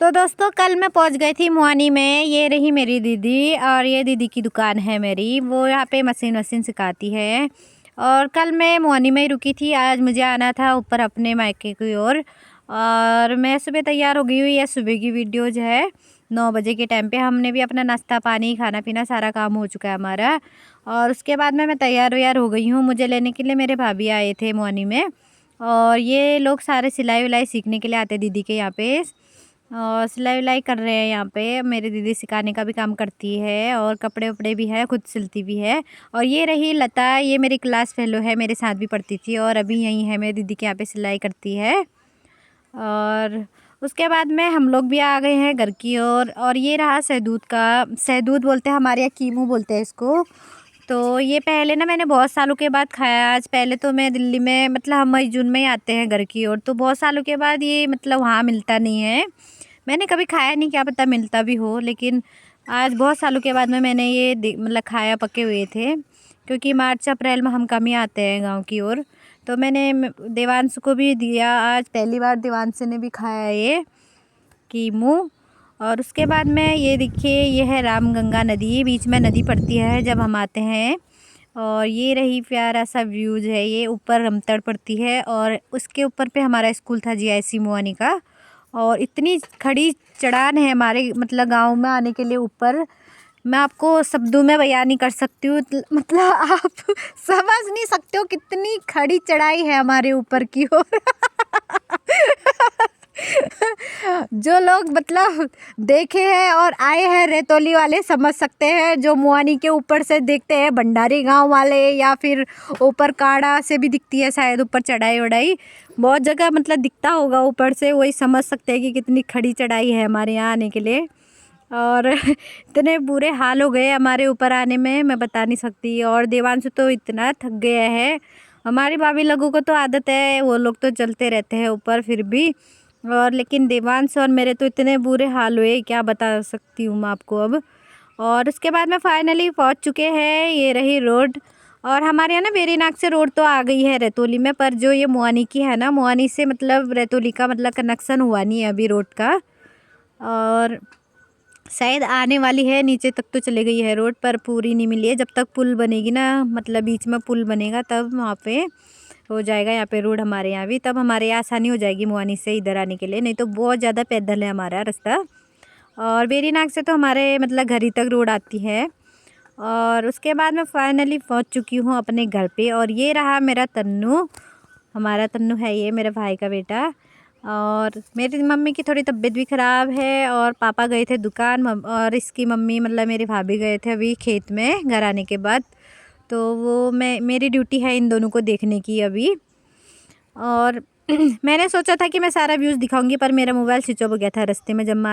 तो दोस्तों कल मैं पहुंच गई थी मुहानी में। ये रही मेरी दीदी और ये दीदी की दुकान है मेरी। वो यहाँ पे मशीन सिखाती है। और कल मैं मुहानी में ही रुकी थी। आज मुझे आना था ऊपर अपने मायके की ओर। और मैं सुबह तैयार हो गई हुई। ये सुबह की वीडियो जो है 9 बजे के टाइम पे हमने भी अपना नाश्ता पानी खाना पीना सारा काम हो चुका है हमारा। और उसके बाद मैं तैयार व्यार हो गई हूँ। मुझे लेने के लिए मेरे भाभी आए थे मुहानी में। और ये लोग सारे सिलाई विलाई सीखने के लिए आते दीदी के यहाँ पे। और सिलाई विलाई कर रहे हैं यहाँ पे। मेरी दीदी सिखाने का भी काम करती है और कपड़े वपड़े भी है, खुद सिलती भी है। और ये रही लता, ये मेरी क्लास फेलो है, मेरे साथ भी पढ़ती थी और अभी यहीं है मेरी दीदी के यहाँ पे सिलाई करती है। और उसके बाद में हम लोग भी आ गए हैं घर की ओर। और ये रहा सहदूद का, सहदूद बोलते हैं हमारे यहाँ, कीमू बोलते हैं इसको। तो ये पहले ना मैंने बहुत सालों के बाद खाया। आज पहले तो मैं दिल्ली में मतलब हम मई जून में ही आते हैं घर की ओर, तो बहुत सालों के बाद ये मतलब वहाँ मिलता नहीं है। मैंने कभी खाया नहीं, क्या पता मिलता भी हो, लेकिन आज बहुत सालों के बाद में मैंने ये मतलब खाया। पके हुए थे क्योंकि मार्च अप्रैल में हम कम ही आते हैं गांव की ओर। तो मैंने देवांश को भी दिया। आज पहली बार देवांश ने भी खाया ये कीमू। और उसके बाद में ये देखिए, ये है रामगंगा नदी। बीच में नदी पड़ती है जब हम आते हैं। और ये रही प्यारा सा व्यूज है। ये ऊपर रमतड़ पड़ती है और उसके ऊपर पे हमारा स्कूल था जीआईसी मुहानी का। और इतनी खड़ी चढ़ान है हमारे मतलब गांव में आने के लिए ऊपर। मैं आपको शब्दों में बयान नहीं कर सकती हूँ। मतलब आप समझ नहीं सकते हो कितनी खड़ी चढ़ाई है हमारे ऊपर की ओर। जो लोग मतलब देखे हैं और आए हैं रेतोली वाले समझ सकते हैं। जो मुहानी के ऊपर से देखते हैं भंडारी गांव वाले, या फिर ऊपर काड़ा से भी दिखती है शायद ऊपर चढ़ाई वढ़ाई, बहुत जगह मतलब दिखता होगा ऊपर से, वही समझ सकते हैं कि कितनी खड़ी चढ़ाई है हमारे यहाँ आने के लिए। और इतने बुरे हाल हो गए हमारे ऊपर आने में, मैं बता नहीं सकती। और देवांश तो इतना थक गया है। हमारी भाभी लोगों को तो आदत है, वो लोग तो चलते रहते हैं ऊपर फिर भी। और लेकिन देवांश और मेरे तो इतने बुरे हाल हुए, क्या बता सकती हूँ मैं आपको अब। और उसके बाद में फाइनली पहुँच चुके हैं। ये रही रोड। और हमारे यहाँ ना वेरीनाग से रोड तो आ गई है रैतोली में, पर जो ये मुहानी की है ना, मुहानी से मतलब रैतोली का मतलब कनेक्शन हुआ नहीं है अभी रोड का। और शायद आने वाली है, नीचे तक तो चले गई है रोड पर पूरी नहीं मिली है। जब तक पुल बनेगी ना, मतलब बीच में पुल बनेगा तब वहाँ पे हो जाएगा यहाँ पे रोड हमारे यहाँ भी, तब हमारे यहाँ आसानी हो जाएगी मुहानी से इधर आने के लिए। नहीं तो बहुत ज़्यादा पैदल है हमारा रास्ता। और वेरीनाग से तो हमारे मतलब घर ही तक रोड आती है। और उसके बाद मैं फाइनली पहुँच चुकी हूँ अपने घर पे। और ये रहा मेरा तन्नू, हमारा तन्नू है ये मेरे भाई का बेटा। और मेरी मम्मी की थोड़ी तबीयत भी ख़राब है और पापा गए थे दुकान, और इसकी मम्मी मतलब मेरी भाभी गए थे अभी खेत में घर आने के बाद। तो वो मेरी ड्यूटी है इन दोनों को देखने की अभी। और मैंने सोचा था कि मैं सारा व्यूज़ दिखाऊंगी, पर मेरा मोबाइल स्विच ऑफ हो गया था रास्ते में जब मैं